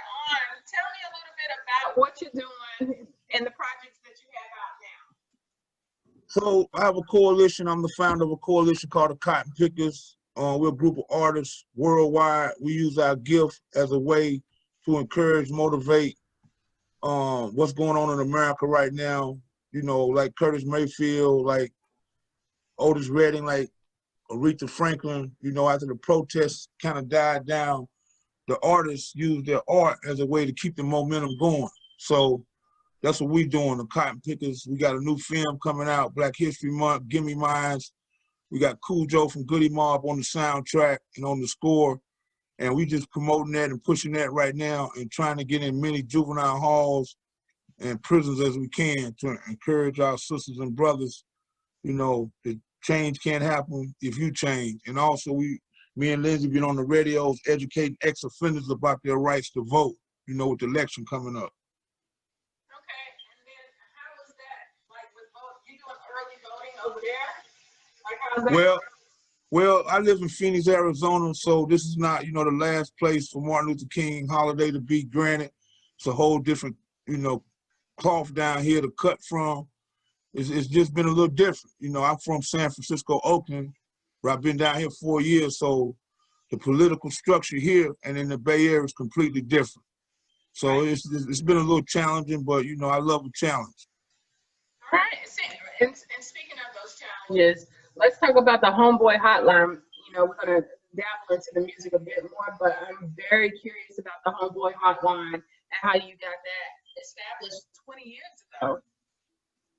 on, tell me a little bit about what you're doing and the projects that you have out now. So I have a coalition. I'm the founder of a coalition called the Cotton Pickas. We're a group of artists worldwide. We use our gift as a way to encourage, motivate what's going on in America right now. You know, like Curtis Mayfield, like Otis Redding, like Aretha Franklin. You know, after the protests kind of died down, the artists use their art as a way to keep the momentum going. So that's what we're doing, the Cotton Pickas. We got a new film coming out, Black History Month, Gimme Mines. We got Khujo from Goodie on the soundtrack and on the score. And we just promoting that and pushing that right now and trying to get in many juvenile halls and prisons as we can to encourage our sisters and brothers. You know, the change can't happen if you change. And also me and Lindsey been on the radios educating ex-offenders about their rights to vote, you know, with the election coming up. Okay, and then how is that? Like with vote, you doing early voting over there? Like how's that? Well, I live in Phoenix, Arizona, so this is not, you know, the last place for Martin Luther King holiday to be granted. It's a whole different, you know, cloth down here to cut from. It's just been a little different. You know, I'm from San Francisco, Oakland, where I've been down here 4 years, so the political structure here and in the Bay Area is completely different. So it's been a little challenging, but, you know, I love a challenge. All right, and speaking of those challenges, let's talk about the Homeboy Hotline. You know, we're going to dabble into the music a bit more, but I'm very curious about the Homeboy Hotline and how you got that established 20 years ago.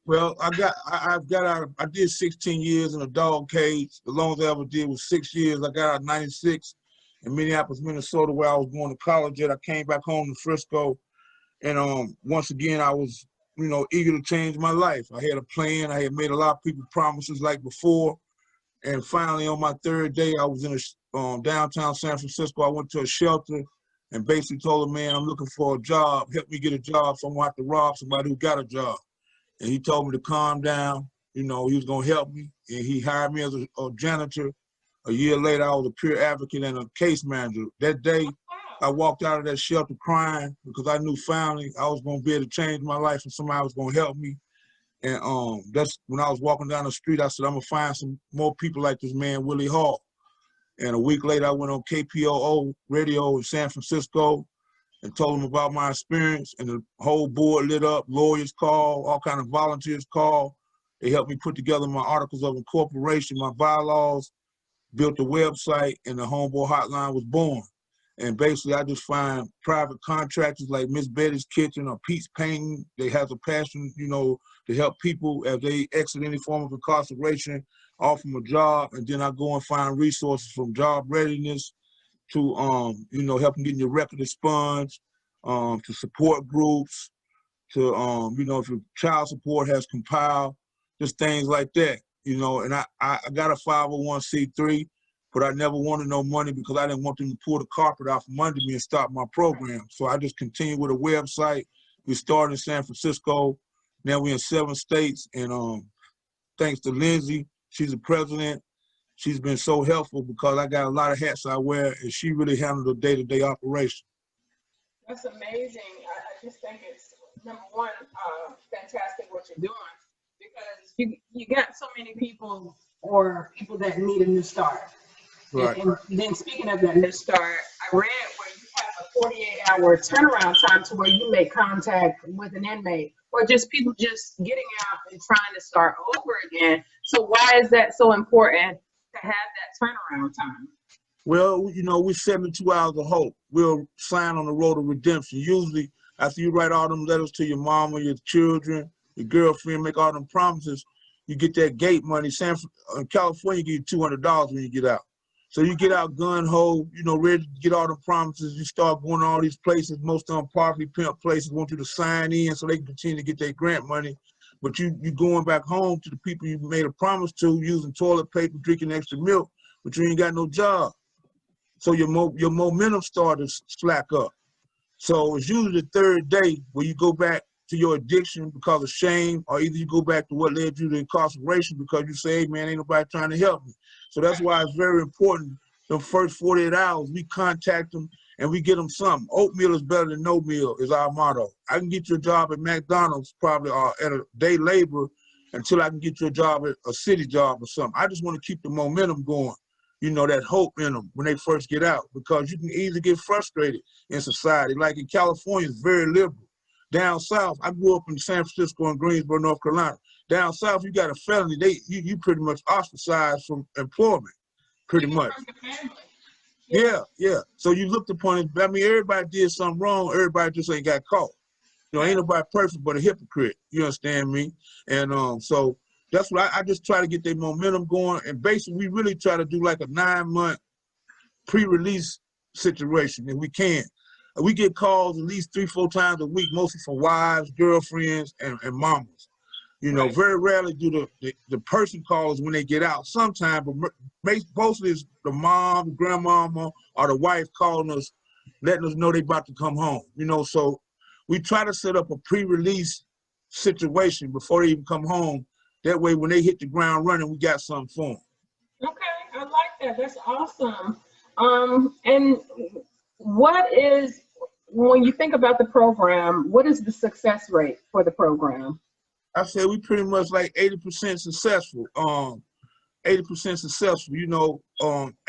Well, I did 16 years in a dog cage. The longest I ever did was 6 years. I got out in 96 in Minneapolis, Minnesota, where I was going to college at. I came back home to Frisco. And once again, I was, you know, eager to change my life. I had a plan. I had made a lot of people promises like before. And finally, on my third day, I was in a downtown San Francisco. I went to a shelter and basically told the man, I'm looking for a job. Help me get a job so I won't have to rob somebody who got a job. And he told me to calm down. You know, he was going to help me. And he hired me as a janitor. A year later, I was a peer advocate and a case manager. That day, I walked out of that shelter crying because I knew finally I was going to be able to change my life and somebody was going to help me. And that's when I was walking down the street, I said, I'm going to find some more people like this man, Willie Hall. And a week later, I went on KPOO radio in San Francisco and told them about my experience, and the whole board lit up, lawyers called, all kind of volunteers called. They helped me put together my articles of incorporation, my bylaws, built a website, and the Homeboy Hotline was born. And basically, I just find private contractors like Miss Betty's Kitchen or Pete's Painting. They have the passion, you know, to help people as they exit any form of incarceration, offer them a job, and then I go and find resources from job readiness to, you know, help them get your record expunged, to support groups, to, you know, if your child support has compiled, just things like that, you know. And I got a 501c3, but I never wanted no money because I didn't want them to pull the carpet out from under me and stop my program. So I just continued with a website. We started in San Francisco. Now we're in 7 states. And thanks to Lindsey, she's the president. She's been so helpful because I got a lot of hats I wear, and she really handled the day-to-day operation. That's amazing. I just think it's, number one, fantastic what you're doing, because you got so many people or people that need a new start. Right. And then speaking of that new start, I read where you have a 48-hour turnaround time to where you make contact with an inmate or just people just getting out and trying to start over again. So why is that so important to have that turnaround time? Well, you know, we're 72 hours of hope. We'll sign on the road to redemption. Usually, after you write all them letters to your mama, your children, your girlfriend, make all them promises, you get that gate money. In California, you get $200 when you get out. So you get out gun-ho, you know, ready to get all the promises. You start going to all these places, most of them poverty pimp places, want you to sign in so they can continue to get their grant money. But you going back home to the people you made a promise to, using toilet paper, drinking extra milk, but you ain't got no job. So your momentum started to slack up. So it's usually the third day where you go back to your addiction because of shame, or either you go back to what led you to incarceration because you say, hey, man, ain't nobody trying to help me. So that's why it's very important the first 48 hours we contact them and we get them something. Oatmeal is better than no meal is our motto. I can get you a job at McDonald's probably at a day labor until I can get you a job at a city job or something. I just want to keep the momentum going, you know, that hope in them when they first get out, because you can easily get frustrated in society. Like in California, it's very liberal. Down south, I grew up in San Francisco and Greensboro, North Carolina. Down south, you got a felony, you pretty much ostracized from employment, pretty much. Yeah. So you looked upon it. I mean, everybody did something wrong. Everybody just ain't got caught. You know, ain't nobody perfect but a hypocrite. You understand me? And so that's what I just try to get their momentum going. And basically, we really try to do like a 9-month pre-release situation if we can. We get calls at least 3-4 times a week, mostly from wives, girlfriends, and mamas. You know, very rarely do the person calls when they get out. Sometimes, but mostly it's the mom, grandmama, or the wife calling us, letting us know they about to come home. You know, so we try to set up a pre-release situation before they even come home. That way, when they hit the ground running, we got something for them. Okay, I like that. That's awesome. And what is, when you think about the program, what is the success rate for the program? I said we pretty much like 80% successful. 80% successful. You know,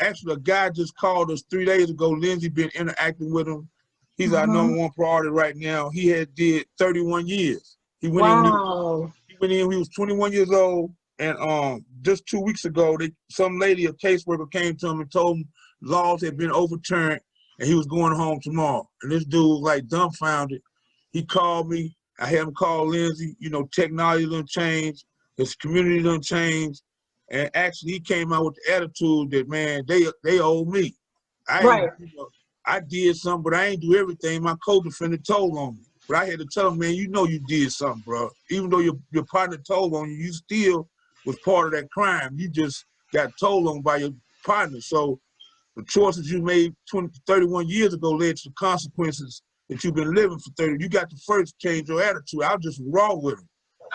actually a guy just called us 3 days ago. Lindsey been interacting with him. He's our #1 priority right now. He had did 31 years. He went in, he was 21 years old, and just 2 weeks ago, some lady, a caseworker, came to him and told him laws had been overturned and he was going home tomorrow. And this dude was like dumbfounded. He called me. I had him call Lindsey. You know, technology done changed. His community done changed. And actually, he came out with the attitude that, man, they owe me. I did something, but I ain't do everything. My co-defendant told on me. But I had to tell him, man, you know you did something, bro. Even though your partner told on you, you still was part of that crime. You just got told on by your partner. So the choices you made 31 years ago led to the consequences that you've been living for 30. You got to first change your attitude. I was just raw with him.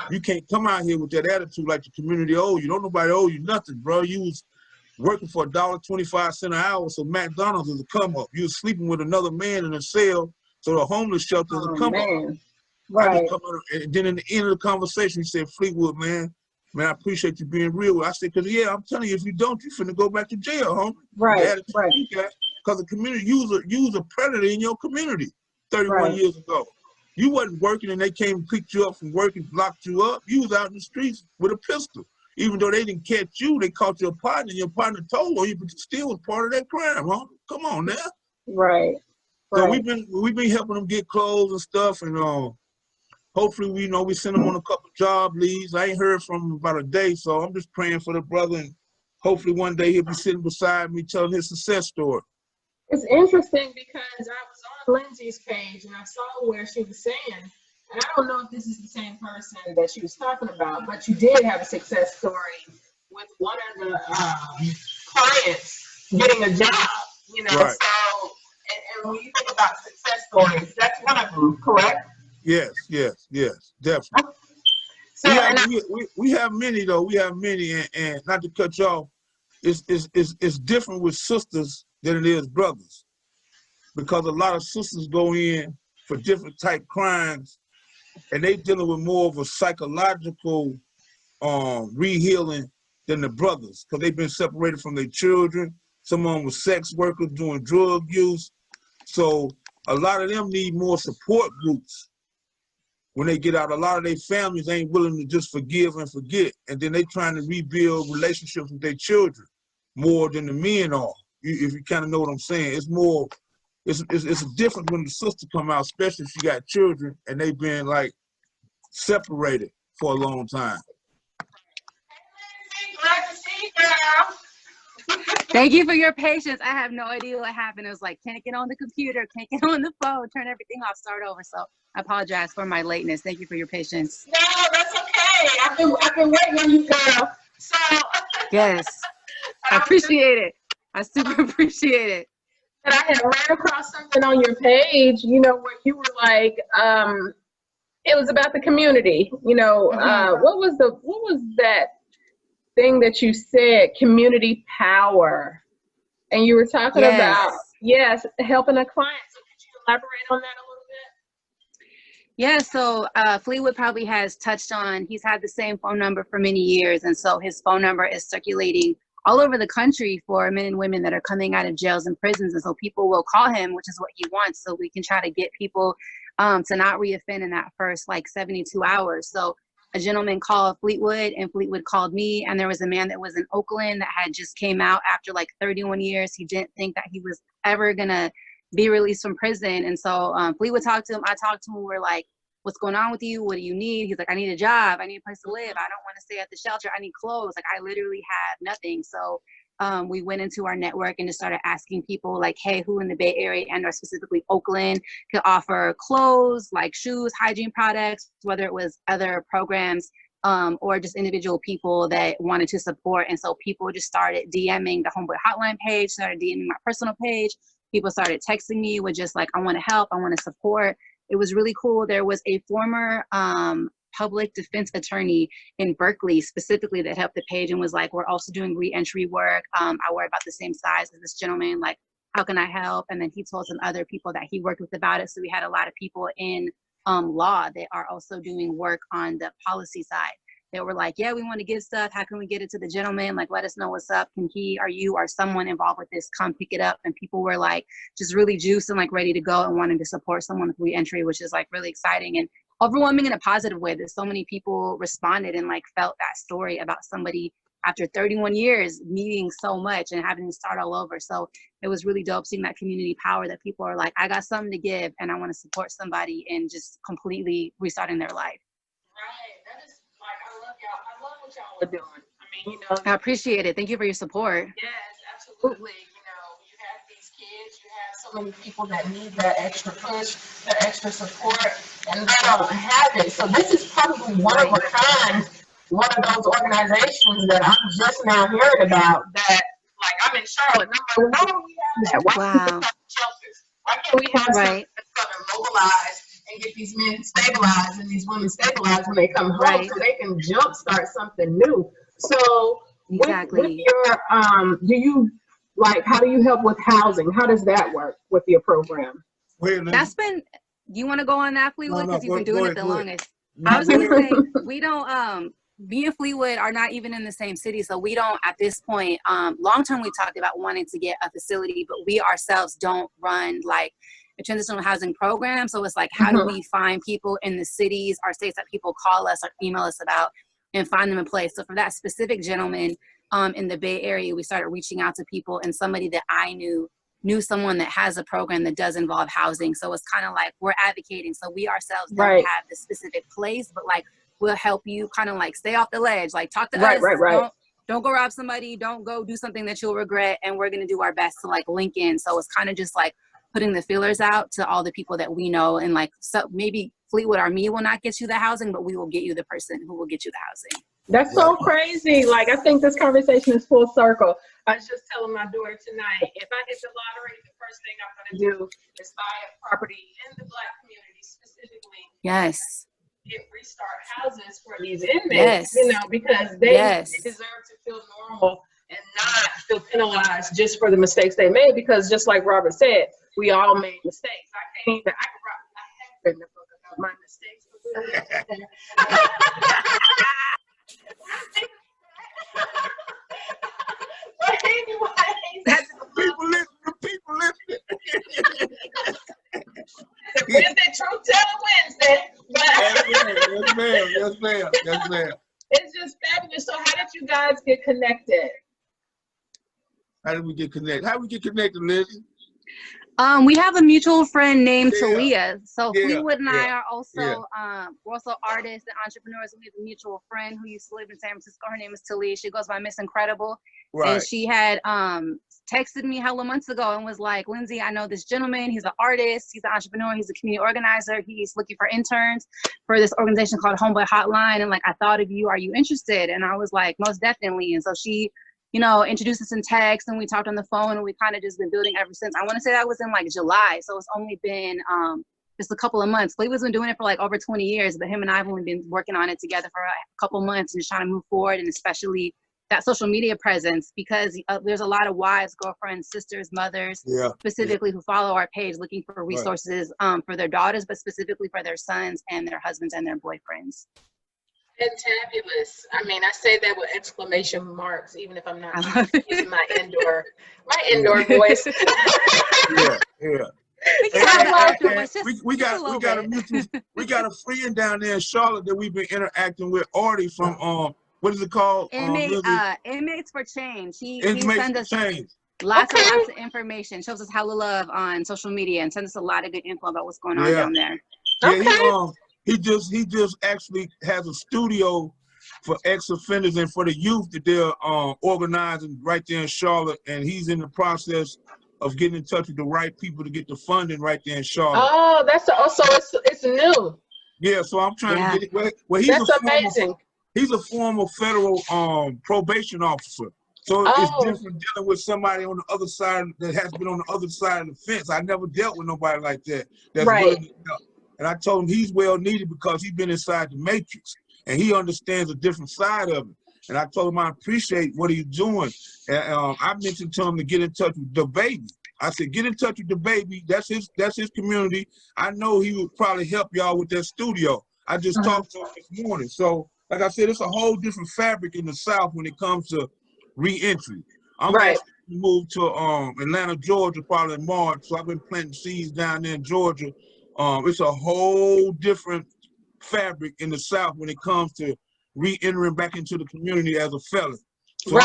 You can't come out here with that attitude like the community owe you. Don't nobody owe you nothing, bro. You was working for $1.25 an hour, so McDonald's is a come up. You was sleeping with another man in a cell, so the homeless shelter is a come up. Right. I just come out, and then in the end of the conversation, he said, Fleetwood, man, I appreciate you being real. I said, because, yeah, I'm telling you, if you don't, you finna go back to jail, homie. Right. Because the community, you was a predator in your community 31 years ago. You wasn't working and they came and picked you up from work and locked you up. You was out in the streets with a pistol. Even though they didn't catch you, they caught your partner, and your partner told on you, but you still was part of that crime, huh? Come on now. Right. So we've been helping them get clothes and stuff, and hopefully we send them on a couple job leads. I ain't heard from him about a day, so I'm just praying for the brother, and hopefully one day he'll be sitting beside me telling his success story. It's interesting because I was on Lindsey's page and I saw where she was saying, and I don't know if this is the same person that she was talking about, but you did have a success story with one of the clients getting a job, you know. Right. So, and when you think about success stories, that's one of them, correct? Yes, definitely. So we have many though. We have many, and not to cut you off, it's different with sisters than it is brothers, because a lot of sisters go in for different type crimes, and they dealing with more of a psychological re-healing than the brothers, because they've been separated from their children. Some of them were sex workers doing drug use, so a lot of them need more support groups. When they get out, a lot of their families ain't willing to just forgive and forget, and then they trying to rebuild relationships with their children more than the men are. If you kind of know what I'm saying, it's more. It's different when the sister come out, especially if she got children and they've been like separated for a long time. Thank you for your patience. I have no idea what happened. It was like, can't get on the computer, can't get on the phone, turn everything off, start over. So I apologize for my lateness. Thank you for your patience. No, that's okay. I've been waiting on you, girl. So yes, I appreciate it. I super appreciate it. And I had ran across something on your page, you know, where you were like, it was about the community, you know. What was that thing that you said? Community power. And you were talking about, Yes, helping a client. So could you elaborate on that a little bit? Yeah, so Fleetwood probably has touched on, he's had the same phone number for many years. And so his phone number is circulating all over the country for men and women that are coming out of jails and prisons. And so people will call him, which is what he wants. So we can try to get people to not reoffend in that first like 72 hours. So a gentleman called Fleetwood and Fleetwood called me. And there was a man that was in Oakland that had just came out after like 31 years. He didn't think that he was ever gonna be released from prison. And so Fleetwood talked to him, I talked to him, we're like, what's going on with you? What do you need? He's like, I need a job. I need a place to live. I don't want to stay at the shelter. I need clothes. Like I literally have nothing. So we went into our network and just started asking people like, hey, who in the Bay Area and or specifically Oakland could offer clothes, like shoes, hygiene products, whether it was other programs or just individual people that wanted to support. And so people just started DMing the Homeboy Hotline page, started DMing my personal page. People started texting me with just like, I want to help, I want to support. It was really cool. There was a former public defense attorney in Berkeley specifically that helped the page and was like, we're also doing re-entry work. I wear about the same size as this gentleman. Like, how can I help? And then he told some other people that he worked with about it. So we had a lot of people in law that are also doing work on the policy side. They were like, yeah, we want to give stuff. How can we get it to the gentleman? Like, let us know what's up. Can he or you or someone involved with this come pick it up? And people were like, just really juiced and like ready to go and wanting to support someone with re-entry, which is like really exciting and overwhelming in a positive way that so many people responded and like felt that story about somebody after 31 years needing so much and having to start all over. So it was really dope seeing that community power that people are like, I got something to give and I want to support somebody and just completely restarting their life. Right. That is like, I love y'all. I love what y'all are doing. I mean, you know. I appreciate it. Thank you for your support. Yes, absolutely. You know, you have these kids, you have so many people that need that extra push, that extra support, and they don't have it. So this is probably one of a kind, one of those organizations that I'm just now hearing about that, like, I'm in Charlotte, and I'm like, why don't we have that? Why can't we have shelters? Why can't we have something that's going to mobilize and get these men stabilized and these women stabilized when they come home so they can jumpstart something new? So with your, do you, like, how do you help with housing? How does that work with your program? That's been, do you want to go on that, Fleetwood? Because you've been doing it the longest. I was going to say, we don't, me and Fleetwood are not even in the same city. So we don't, at this point, long-term, we talked about wanting to get a facility, but we ourselves don't run like a transitional housing program. So it's like, how do we find people in the cities or states that people call us or email us about and find them a place? So for that specific gentleman in the Bay Area, we started reaching out to people, and somebody that I knew someone that has a program that does involve housing. So it's kind of like we're advocating. So we ourselves don't have the specific place, but like we'll help you kind of like stay off the ledge, like talk to us. Don't go rob somebody. Don't go do something that you'll regret. And we're going to do our best to like link in. So it's kind of just like putting the feelers out to all the people that we know. And like, so maybe Fleetwood or me will not get you the housing, but we will get you the person who will get you the housing. That's so crazy. Like, I think this conversation is full circle. I was just telling my daughter tonight, if I hit the lottery, the first thing I'm going to do is buy a property in the Black community specifically. Yes. Get restart houses for these inmates, you know, because they deserve to feel normal and not feel penalized just for the mistakes they made. Because just like Robert said, we all made mistakes. I have written a book about my mistakes. But anyways, people listening. Wednesday, Truth Telling Wednesday. Yes, ma'am. It's just fabulous. So how did you guys get connected? How did we get connected? How did we get connected, Lizzie? We have a mutual friend named Talia. So Fleetwood and I are also we're also artists and entrepreneurs. And we have a mutual friend who used to live in San Francisco. Her name is Talia. She goes by Miss Incredible. And she had texted me a couple of months ago and was like, Lindsey, I know this gentleman. He's an artist. He's an entrepreneur. He's a community organizer. He's looking for interns for this organization called Homeboy Hotline. And like, I thought of you. Are you interested? And I was like, most definitely. And so she, you know, introduced us in text, and we talked on the phone, and we kind of just been building ever since. I want to say that was in like July. So it's only been just a couple of months. Fleetwood's been doing it for like over 20 years, but him and I have only been working on it together for a couple months and just trying to move forward, and especially that social media presence, because there's a lot of wives, girlfriends, sisters, mothers, specifically who follow our page looking for resources for their daughters, but specifically for their sons and their husbands and their boyfriends. Fantabulous. I mean, I say that with exclamation marks, even if I'm not using my indoor voice. We got a friend down there in Charlotte that we've been interacting with, Artie from what is it called? Inmates for Change. He sends us lots of information, shows us how to love on social media, and sends us a lot of good info about what's going on down there. He just actually has a studio for ex-offenders and for the youth that they're organizing right there in Charlotte, and he's in the process of getting in touch with the right people to get the funding right there in Charlotte. Oh, it's new. Yeah, so I'm trying to get it. Well, that's amazing. He's a former federal probation officer. So it's different dealing with somebody on the other side that has been on the other side of the fence. I never dealt with nobody like that. That's willing to help. And I told him he's well needed because he's been inside the matrix and he understands a different side of it. And I told him I appreciate what he's doing. And I mentioned to him to get in touch with the baby. I said, get in touch with the baby. That's his community. I know he would probably help y'all with that studio. I just talked to him this morning. So, like I said, it's a whole different fabric in the South when it comes to re-entry. I'm actually moved to Atlanta, Georgia, probably in March. So I've been planting seeds down there in Georgia. It's a whole different fabric in the South when it comes to re-entering back into the community as a felon. So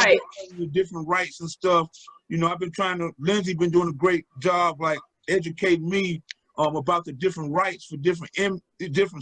with different rights and stuff. You know, I've been Lindsey been doing a great job, like educating me about the different rights for different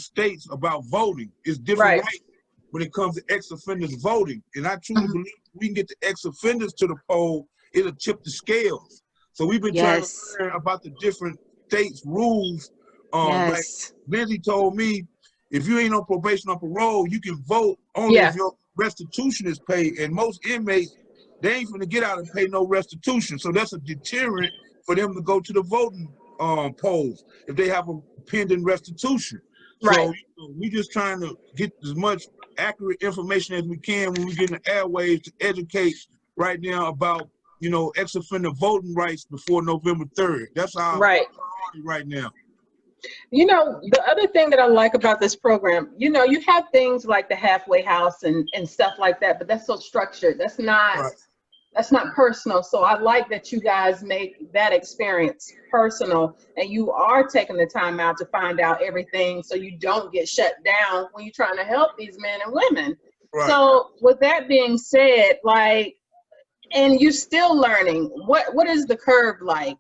states about voting. It's different rights when it comes to ex-offenders voting. And I truly believe we can get the ex-offenders to the poll, it'll tip the scales. So we've been trying to learn about the different states' rules. Like Lindsey told me, if you ain't on probation or parole, you can vote only if your restitution is paid. And most inmates, they ain't gonna get out and pay no restitution. So that's a deterrent for them to go to the voting polls if they have a pending restitution. So we just trying to get as much accurate information as we can when we get in the airwaves to educate right now about, you know, ex-offender voting rights before November 3rd. That's our priority right now. You know, the other thing that I like about this program, you know, you have things like the halfway house and stuff like that, but that's so structured. That's not personal. So I like that you guys make that experience personal and you are taking the time out to find out everything so you don't get shut down when you're trying to help these men and women. So with that being said, like, and you're still learning, what is the curve like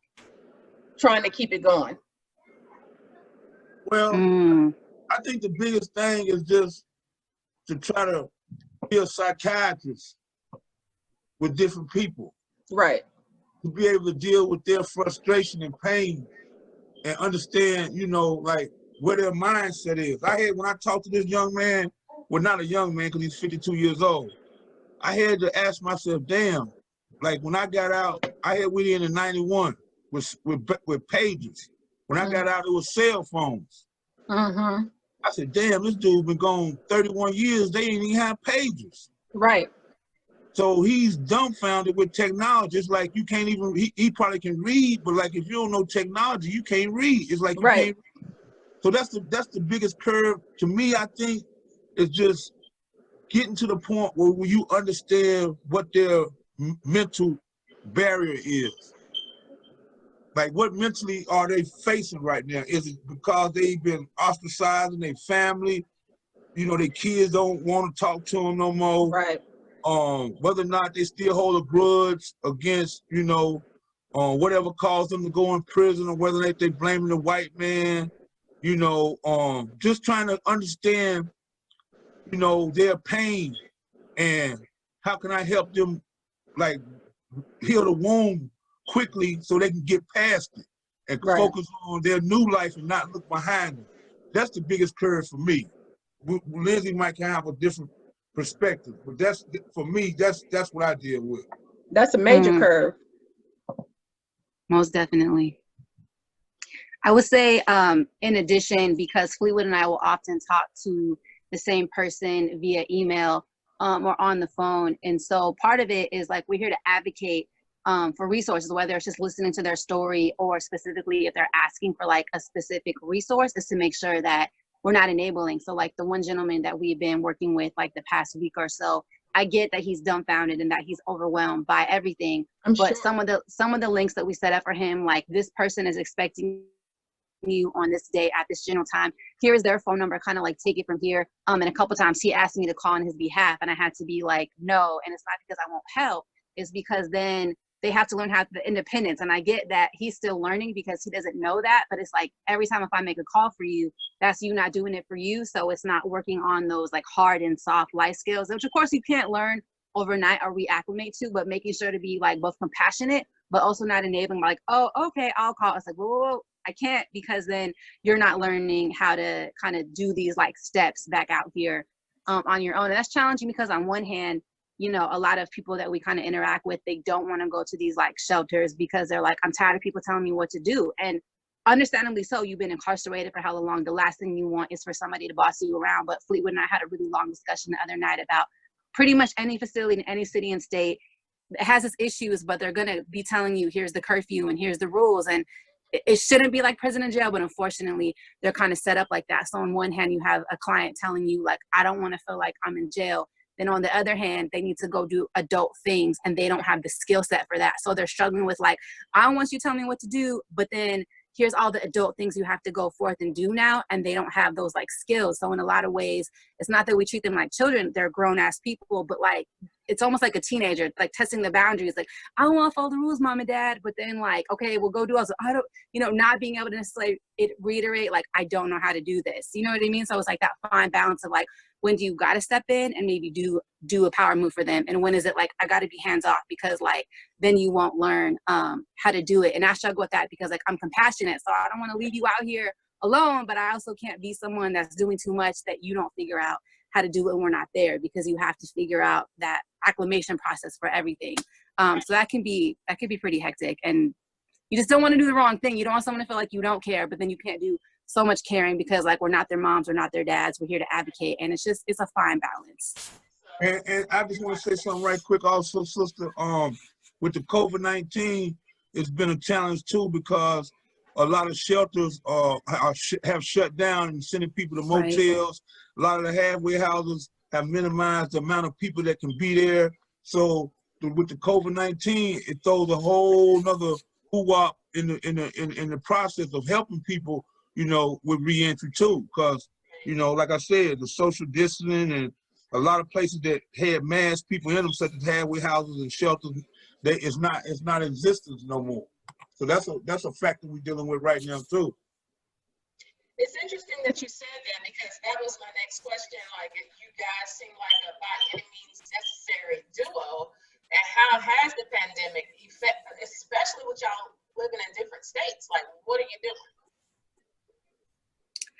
trying to keep it going? Well, I think the biggest thing is just to try to be a psychiatrist with different people. To be able to deal with their frustration and pain and understand, you know, like where their mindset is. When I talked to this young man, well, not a young man because he's 52 years old, I had to ask myself, damn, like when I got out, I had went in 91 with pages. When I got out, it was cell phones. I said, damn, this dude been gone 31 years. They ain't even have pages. So he's dumbfounded with technology. It's like you can't even, he probably can read, but like if you don't know technology, you can't read. It's like you can't read. So that's the biggest curve to me, I think, is just getting to the point where you understand what their mental barrier is. Like, what mentally are they facing right now? Is it because they've been ostracized in their family? You know, their kids don't want to talk to them no more. Whether or not they still hold a grudge against, you know, whatever caused them to go in prison, or whether or not they blaming the white man, you know, just trying to understand, you know, their pain and how can I help them, like, heal the wound quickly so they can get past it and focus on their new life and not look behind them. That's the biggest curve for me. Lindsey might have a different perspective, but that's, for me, that's what I deal with. That's a major curve. Most definitely. I would say, in addition, because Fleetwood and I will often talk to the same person via email, or on the phone. And so part of it is like, we're here to advocate for resources, whether it's just listening to their story or specifically if they're asking for like a specific resource, is to make sure that we're not enabling. So like the one gentleman that we've been working with like the past week or so, I get that he's dumbfounded and that he's overwhelmed by everything. But some of the links that we set up for him, like this person is expecting you on this day at this general time. Here is their phone number, kind of like take it from here. And a couple times he asked me to call on his behalf and I had to be like, no. And it's not because I won't help. It's because then they have to learn how the independence. And I get that he's still learning because he doesn't know that. But it's like every time if I make a call for you, that's you not doing it for you. So it's not working on those like hard and soft life skills, which of course you can't learn overnight or reacclimate to, but making sure to be like both compassionate, but also not enabling like, oh, okay, I'll call. It's like, whoa, I can't, because then you're not learning how to kind of do these like steps back out here on your own. And that's challenging because on one hand, you know, a lot of people that we kind of interact with, they don't want to go to these like shelters because they're like, I'm tired of people telling me what to do. And understandably so, you've been incarcerated for hella long. The last thing you want is for somebody to boss you around. But Fleetwood and I had a really long discussion the other night about pretty much any facility in any city and state that has its issues, but they're going to be telling you, here's the curfew and here's the rules. And it shouldn't be like prison and jail, but unfortunately, they're kind of set up like that. So on one hand, you have a client telling you like, I don't want to feel like I'm in jail. Then on the other hand, they need to go do adult things and they don't have the skill set for that. So they're struggling with like, I don't want you to tell me what to do, but then here's all the adult things you have to go forth and do now. And they don't have those like skills. So in a lot of ways, it's not that we treat them like children, they're grown ass people, but like, it's almost like a teenager, like testing the boundaries. Like, I don't want to follow the rules, mom and dad, but then like, okay, we'll go do also, I don't, you know, not being able to necessarily reiterate, like, I don't know how to do this. You know what I mean? So it's like that fine balance of like, when do you got to step in and maybe do a power move for them? And when is it like, I got to be hands off, because like, then you won't learn how to do it. And I struggle with that because like, I'm compassionate. So I don't want to leave you out here alone, but I also can't be someone that's doing too much that you don't figure out how to do it when we're not there, because you have to figure out that acclimation process for everything. So that can be pretty hectic, and you just don't want to do the wrong thing. You don't want someone to feel like you don't care, but then you can't do so much caring because like, we're not their moms, we're not their dads, we're here to advocate. And it's a fine balance. And I just want to say something right quick also, sister. With the COVID-19, it's been a challenge too, because a lot of shelters have shut down and sending people to motels. Right. A lot of the halfway houses have minimized the amount of people that can be there. So with the COVID-19, it throws a whole nother hoo-wop in the process of helping people, you know, with reentry too. Because, you know, like I said, the social distancing and a lot of places that had mass people in them, such as halfway houses and shelters, it's not in existence no more. So that's a factor we're dealing with right now too. It's interesting that you said that, because that was my next question. Like, if you guys seem like a by any means necessary duo, and how has the pandemic affected, especially with y'all living in different states? Like, what are you doing?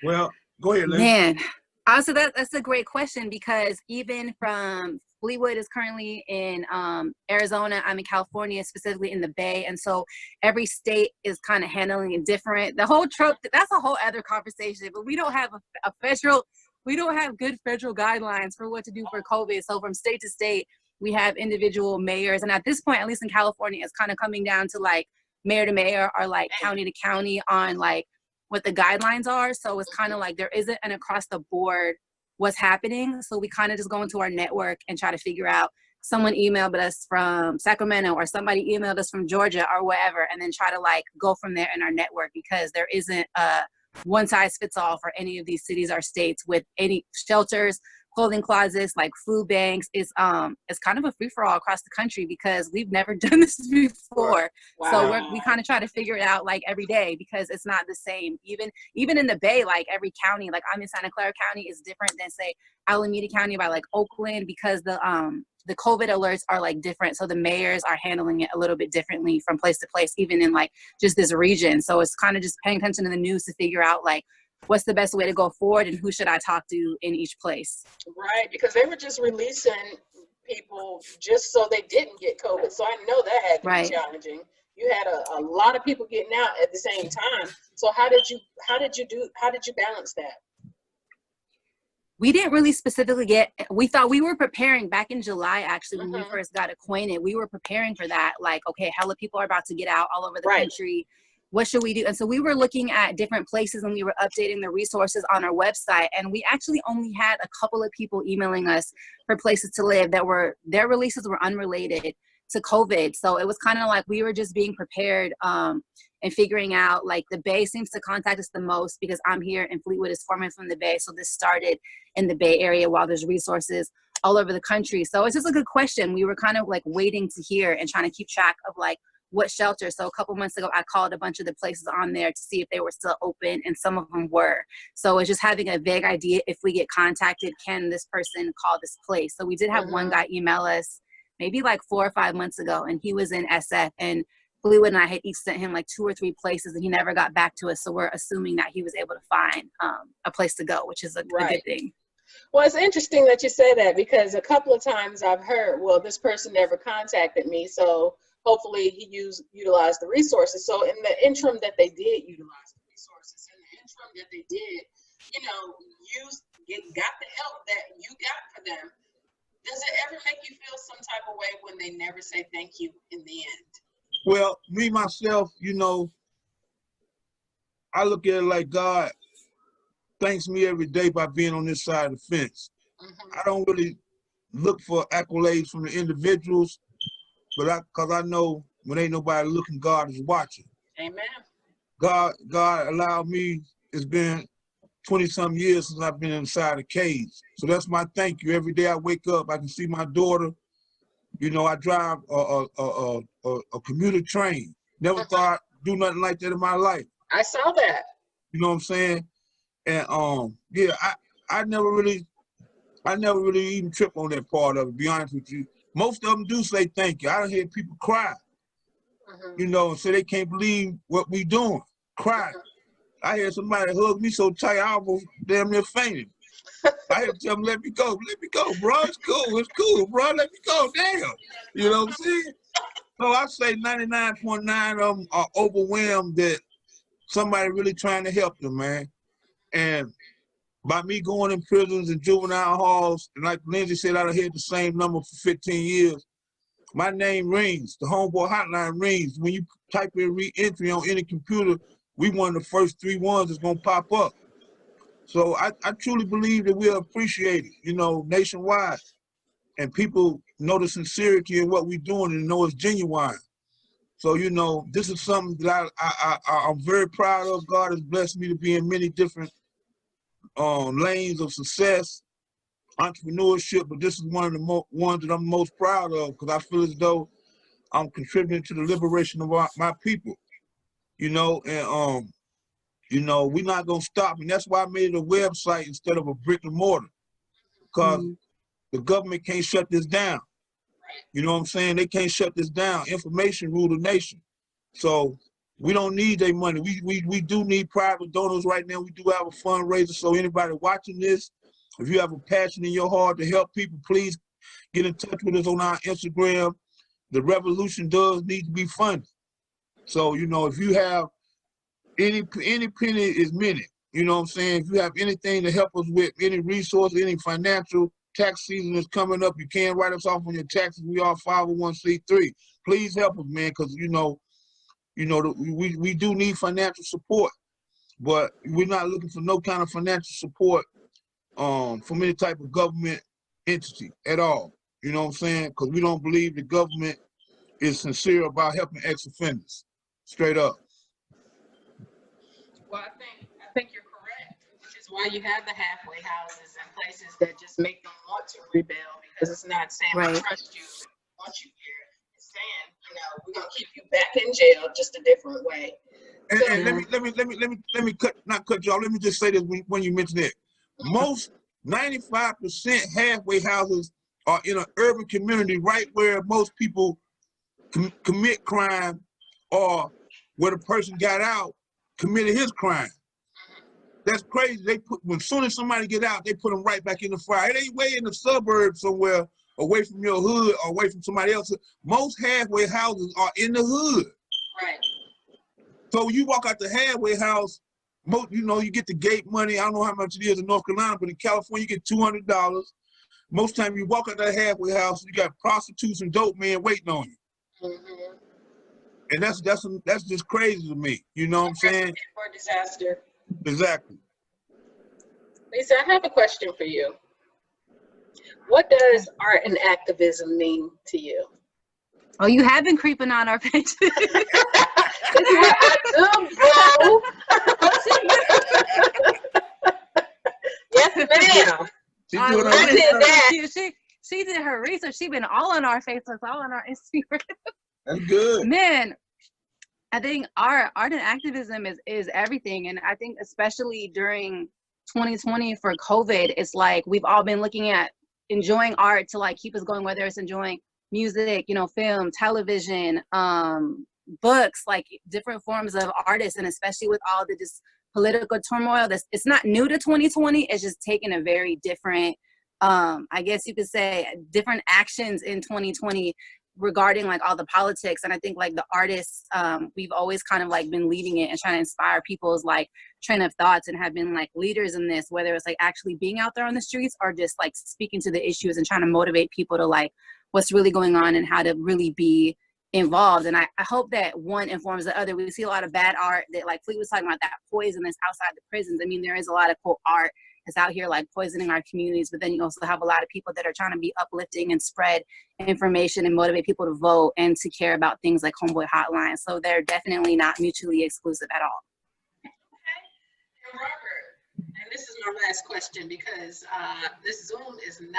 Well, go ahead, Liz. Man, also that's a great question, because even from Fleetwood is currently in Arizona. I'm in California, specifically in the Bay. And so every state is kind of handling it different. The whole trope, that's a whole other conversation, but we don't have we don't have good federal guidelines for what to do for COVID. So from state to state, we have individual mayors. And at this point, at least in California, it's kind of coming down to like mayor to mayor or like county to county on like what the guidelines are. So it's kind of like there isn't an across the board what's happening. So we kind of just go into our network and try to figure out, someone emailed us from Sacramento or somebody emailed us from Georgia or whatever, and then try to like go from there in our network, because there isn't a one size fits all for any of these cities or states with any shelters, clothing closets, like food banks. It's kind of a free for all across the country, because we've never done this before. Wow. So we kind of try to figure it out like every day, because it's not the same. Even in the Bay, like every county, like I'm in Santa Clara County, is different than say Alameda County by like Oakland, because the COVID alerts are like different. So the mayors are handling it a little bit differently from place to place, even in like just this region. So it's kind of just paying attention to the news to figure out like, what's the best way to go forward and who should I talk to in each place. Right, because they were just releasing people just so they didn't get COVID. So I know that had to be challenging. You had a lot of people getting out at the same time. So how did you balance that? We didn't really specifically we thought we were preparing back in July, actually, when we first got acquainted. We were preparing for that. Like, okay, hella people are about to get out all over the country. What should we do? And so we were looking at different places and we were updating the resources on our website. And we actually only had a couple of people emailing us for places to live that were, their releases were unrelated to COVID. So it was kind of like we were just being prepared and figuring out, like, the Bay seems to contact us the most because I'm here and Fleetwood is forming from the Bay. So this started in the Bay Area while there's resources all over the country. So it's just a good question. We were kind of like waiting to hear and trying to keep track of like what shelter. So a couple months ago, I called a bunch of the places on there to see if they were still open, and some of them were. So it's just having a vague idea, if we get contacted, can this person call this place? So we did have one guy email us maybe like 4 or 5 months ago, and he was in SF, and Fleetwood and I had each sent him like 2 or 3 places, and he never got back to us. So we're assuming that he was able to find a place to go, which is a good thing. Well, it's interesting that you say that, because a couple of times I've heard, well, this person never contacted me, so hopefully he utilized the resources. So in the interim that they did utilize the resources, in the interim that they did, you know, got the help that you got for them, does it ever make you feel some type of way when they never say thank you in the end? Well, me, myself, you know, I look at it like God thanks me every day by being on this side of the fence. I don't really look for accolades from the individuals, but because I know when ain't nobody looking, God is watching. Amen. God allowed me, it's been 20-some years since I've been inside a cage. So that's my thank you. Every day I wake up, I can see my daughter. You know, I drive a commuter train. Never thought I'd do nothing like that in my life. I saw that. You know what I'm saying? And yeah, I never really even trip on that part of it, to be honest with you. Most of them do say thank you. I don't hear people cry, you know, and say they can't believe what we doing. Cry. I hear somebody hug me so tight I almost damn near fainted. I had to tell them, let me go, bro. It's cool, bro. Let me go, damn. You know what I'm saying? So I say 99.9 of them are overwhelmed that somebody really trying to help them, man. And by me going in prisons and juvenile halls, and like Lindsey said, I had the same number for 15 years, my name rings. The Homeboy Hotline rings. When you type in re-entry on any computer, we one of the first 3 ones that's gonna pop up. So I truly believe that we're appreciated, you know, nationwide. And people know the sincerity in what we're doing and know it's genuine. So, you know, this is something that I'm very proud of. God has blessed me to be in many different lanes of success, entrepreneurship, but this is one of the ones that I'm most proud of, because I feel as though I'm contributing to the liberation of my people, you know, and you know, we're not gonna stop, and that's why I made it a website instead of a brick and mortar, because the government can't shut this down. You know what I'm saying? They can't shut this down. Information rule the nation. So we don't need their money. We do need private donors right now. We do have a fundraiser. So anybody watching this, if you have a passion in your heart to help people, please get in touch with us on our Instagram. The revolution does need to be funded. So, you know, if you have any penny is minute, you know what I'm saying? If you have anything to help us with, any resource, any financial, tax season is coming up, you can't write us off on your taxes. We are 501c3. Please help us, man, because we do need financial support, but we're not looking for no kind of financial support from any type of government entity at all. You know what I'm saying? Because we don't believe the government is sincere about helping ex-offenders. Straight up. Well, I think you're correct, which is why you have the halfway houses and places that just make them want to rebel, because it's not saying we trust you, want you here. It's saying, you know, we're gonna keep you back in jail, just a different way. And, So, and let me not cut you off. Let me just say this when you mention it. Most 95% halfway houses are in an urban community, right where most people commit crime, or where the person got out, committed his crime. That's crazy. When soon as somebody get out, they put them right back in the fire. It ain't way in the suburbs somewhere, away from your hood, or away from somebody else. Most halfway houses are in the hood. Right. So you walk out the halfway house, most, you know, you get the gate money. I don't know how much it is in North Carolina, but in California, you get $200. Most time you walk out that halfway house, you got prostitutes and dope men waiting on you. Mm-hmm. And that's just crazy to me. You know what I'm saying? For disaster. Exactly. Lisa, I have a question for you. What does art and activism mean to you? Oh, you have been creeping on our page. This is what I do, bro. Yes, ma'am. I did that. She did her research. She been all on our Facebooks, all on our Instagram. That's good. Man, I think art and activism is everything. And I think especially during 2020 for COVID, it's like we've all been looking at enjoying art to like keep us going, whether it's enjoying music, you know, film, television, books, like different forms of artists. And especially with all the just political turmoil, it's not new to 2020. It's just taken a very different, I guess you could say, different actions in 2020 regarding like all the politics. And I think like the artists, we've always kind of like been leading it and trying to inspire people's like train of thoughts and have been like leaders in this, whether it's like actually being out there on the streets or just like speaking to the issues and trying to motivate people to like what's really going on and how to really be involved. And I hope that one informs the other. We see a lot of bad art that like Fleet was talking about, that poison that's outside the prisons. I mean, there is a lot of cool art that's out here like poisoning our communities, but then you also have a lot of people that are trying to be uplifting and spread information and motivate people to vote and to care about things like Homeboy Hotline. So they're definitely not mutually exclusive at all. Okay. And Robert, and this is my last question because this Zoom is not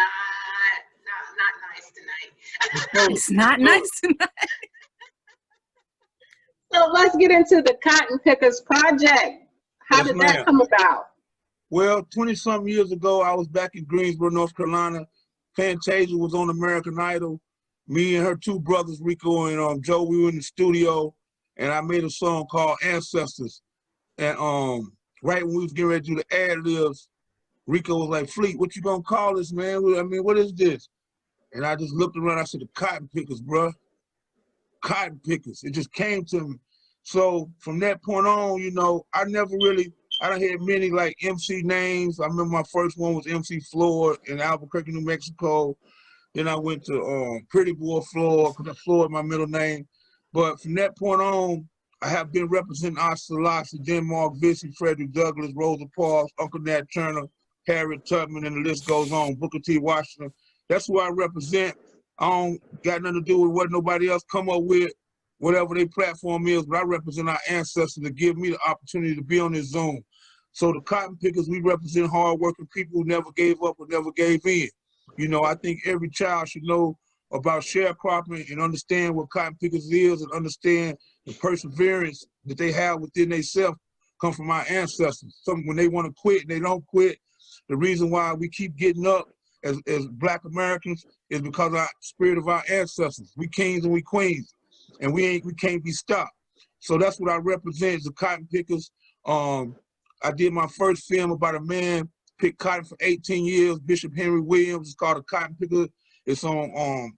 nice tonight. It's not nice tonight. So let's get into the Cotton Pickas project. How did that come about? Well, 20-something years ago, I was back in Greensboro, North Carolina. Fantasia was on American Idol. Me and her two brothers, Rico and Joe, we were in the studio, and I made a song called Ancestors. And right when we was getting ready to do the ad-libs, Rico was like, Fleet, what you gonna call this, man? I mean, what is this? And I just looked around, I said, the Cotton Pickas, bruh. Cotton Pickas. It just came to me. So from that point on, you know, I done had many like MC names. I remember my first one was MC Floyd in Albuquerque, New Mexico. Then I went to Pretty Boy Floyd, because Floyd my middle name. But from that point on, I have been representing Oscar Selassie, Denmark, Vesey, Frederick Douglass, Rosa Parks, Uncle Nat Turner, Harriet Tubman, and the list goes on, Booker T. Washington. That's who I represent. I don't got nothing to do with what nobody else come up with, whatever their platform is, but I represent our ancestors to give me the opportunity to be on this Zoom. So the Cotton Pickers, we represent hardworking people who never gave up or never gave in. You know, I think every child should know about sharecropping and understand what Cotton Pickers is and understand the perseverance that they have within themselves come from our ancestors. When they want to quit and they don't quit, the reason why we keep getting up as Black Americans is because of our spirit of our ancestors. We kings and we queens, and we can't be stopped. So that's what I represent is the Cotton Pickers. I did my first film about a man picked cotton for 18 years, Bishop Henry Williams. It's called A Cotton Picker. It's on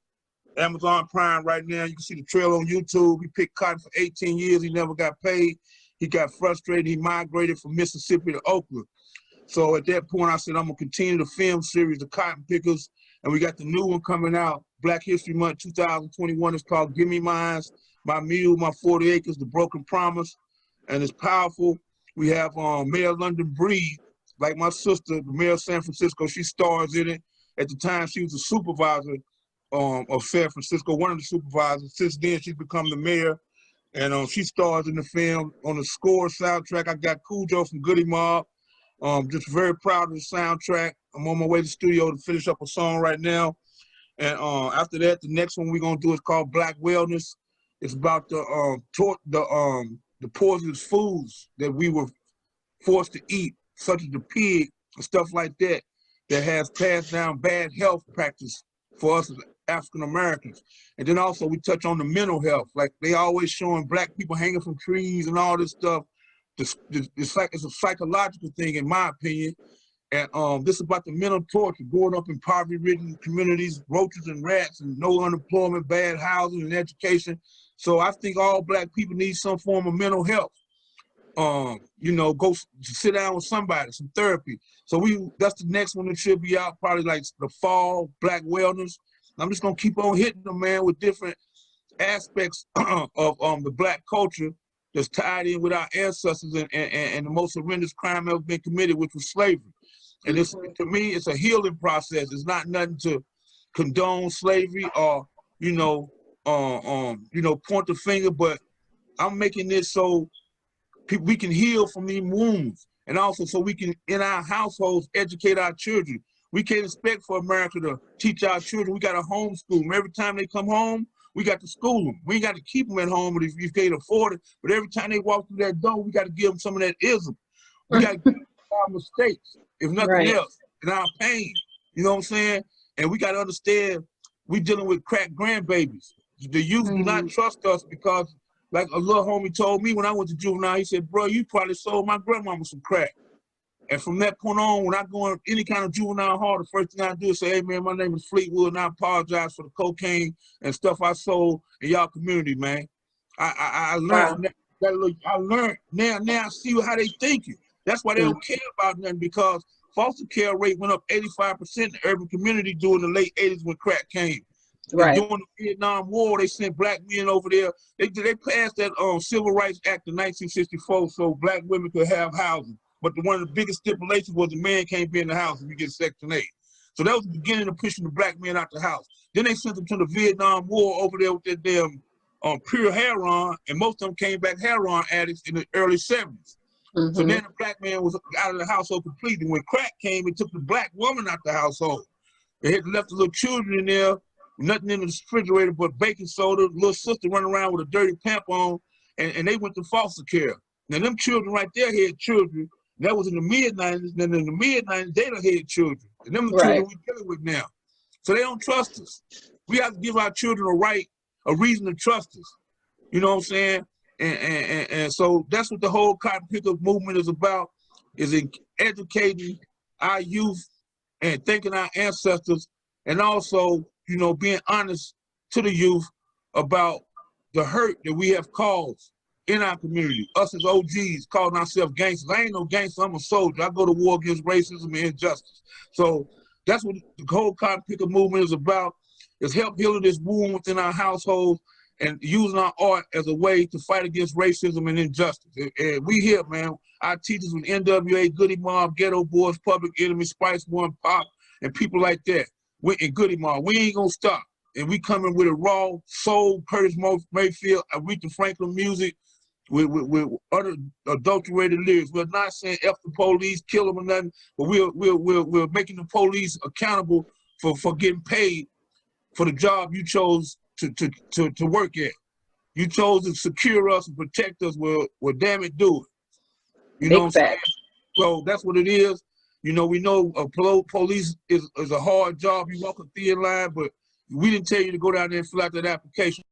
Amazon Prime right now. You can see the trail on YouTube. He picked cotton for 18 years. He never got paid. He got frustrated. He migrated from Mississippi to Oakland. So at that point, I said, I'm going to continue the film series, The Cotton Pickers. And we got the new one coming out, Black History Month 2021. It's called Give Me Mines, My Mule, My 40 Acres, The Broken Promise. And it's powerful. We have Mayor London Breed, like my sister, the mayor of San Francisco. She stars in it. At the time, she was a supervisor of San Francisco, one of the supervisors. Since then, she's become the mayor. And she stars in the film. On the score soundtrack, I got Khujo from Goodie Mob. Just very proud of the soundtrack. I'm on my way to the studio to finish up a song right now. And after that, the next one we're gonna do is called Black Wellness. It's about the poisonous foods that we were forced to eat, such as the pig and stuff like that, that has passed down bad health practice for us as African Americans. And then also we touch on the mental health. Like they always showing Black people hanging from trees and all this stuff. It's like it's a psychological thing, in my opinion. And this is about the mental torture, growing up in poverty-ridden communities, roaches and rats, and no unemployment, bad housing and education. So I think all Black people need some form of mental health. you know, go sit down with somebody, some therapy. So that's the next one that should be out, probably like the fall, Black Wellness. I'm just gonna keep on hitting them, man, with different aspects of the Black culture that's tied in with our ancestors and the most horrendous crime ever been committed, which was slavery. And it's, to me, it's a healing process. It's not nothing to condone slavery or, you know, point the finger, but I'm making this so we can heal from these wounds, and also so we can, in our households, educate our children. We can't expect for America to teach our children. We got to homeschool them. Every time they come home, we got to school them. We ain't got to keep them at home if you can't afford it, but every time they walk through that door, we got to give them some of that ism. We got to give them our mistakes, if nothing else, and our pain. You know what I'm saying? And we got to understand we dealing with crack grandbabies. The youth do not trust us because, like a little homie told me when I went to juvenile, he said, bro, you probably sold my grandmama some crack. And from that point on, when I go in any kind of juvenile hall, the first thing I do is say, hey, man, my name is Fleetwood, and I apologize for the cocaine and stuff I sold in y'all community, man. I learned that. I learned. Now I see how they thinking. That's why they don't care about nothing, because foster care rate went up 85% in the urban community during the late 80s when crack came. Right. And during the Vietnam War, they sent Black men over there. They passed that Civil Rights Act in 1964 so Black women could have housing. But one of the biggest stipulations was the man can't be in the house if you get Section 8. So that was the beginning of pushing the Black men out the house. Then they sent them to the Vietnam War over there with that damn pure heroin, and most of them came back heroin addicts in the early 70s. So then the Black man was out of the household completely. When crack came, it took the Black woman out the household. They had left the little children in there, nothing in the refrigerator but baking soda, little sister running around with a dirty pamp on, and they went to foster care. Now them children right there had children. That was in the mid-90s. Then in the mid-90s, they done had children. And them the children we're dealing with now. So they don't trust us. We have to give our children a reason to trust us. You know what I'm saying? And so that's what the whole Cotton Pickas movement is about, is in educating our youth and thanking our ancestors, and also, you know, being honest to the youth about the hurt that we have caused in our community. Us as OGs calling ourselves gangsters. I ain't no gangster, I'm a soldier. I go to war against racism and injustice. So that's what the whole Cotton Pickas movement is about, is help healing this wound within our households and using our art as a way to fight against racism and injustice. And we here, man. Our teachers from NWA, Goodie Mob, Ghetto Boys, Public Enemy, Spice One, Pop, and people like that. And Goodie Mob, we ain't gonna stop. And we coming with a raw soul, Curtis Mayfield, Aretha Franklin music, with unadulterated lyrics. We're not saying F the police, kill them or nothing, but we're making the police accountable for getting paid for the job you chose to work at. You chose to secure us and protect us. Well, damn it, do it. You know what I'm saying? So that's what it is. You know, we know police is a hard job. You walk a thin line, but we didn't tell you to go down there and fill out that application.